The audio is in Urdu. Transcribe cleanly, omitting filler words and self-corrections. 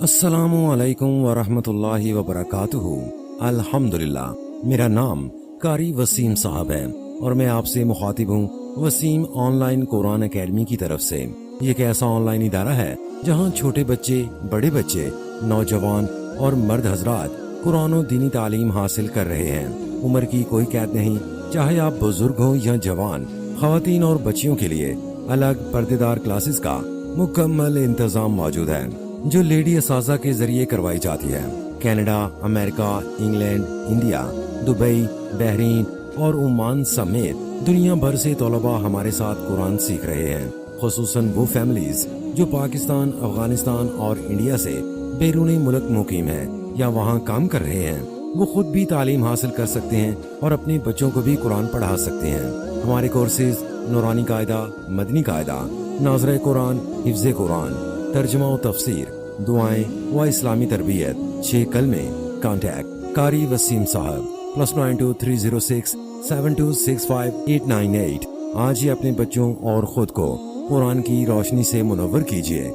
السلام علیکم ورحمۃ اللہ وبرکاتہ۔ الحمدللہ، میرا نام قاری وسیم صاحب ہے اور میں آپ سے مخاطب ہوں Waseem online Quran academy کی طرف سے۔ یہ ایک ایسا آن لائن ادارہ ہے جہاں چھوٹے بچے، بڑے بچے، نوجوان اور مرد حضرات قرآن و دینی تعلیم حاصل کر رہے ہیں۔ عمر کی کوئی قید نہیں، چاہے آپ بزرگ ہوں یا جوان۔ خواتین اور بچیوں کے لیے الگ پردے دار کلاسز کا مکمل انتظام موجود ہے جو لیڈی اساتذہ کے ذریعے کروائی جاتی ہے۔ کینیڈا، امریکہ، انگلینڈ، انڈیا، دبئی، بحرین اور عمان سمیت دنیا بھر سے طلباء ہمارے ساتھ قرآن سیکھ رہے ہیں، خصوصاً وہ فیملیز جو پاکستان، افغانستان اور انڈیا سے بیرون ملک مقیم ہیں یا وہاں کام کر رہے ہیں۔ وہ خود بھی تعلیم حاصل کر سکتے ہیں اور اپنے بچوں کو بھی قرآن پڑھا سکتے ہیں۔ ہمارے کورسز نورانی قاعدہ، مدنی قاعدہ، ناظرہ قرآن، حفظ قرآن، ترجمہ و تفسیر، دعائیں و اسلامی تربیت، 6 کلمے۔ کانٹیکٹ قاری وسیم صاحب +92 306 7265 898۔ آج ہی اپنے بچوں اور خود کو قرآن کی روشنی سے منور کیجیے۔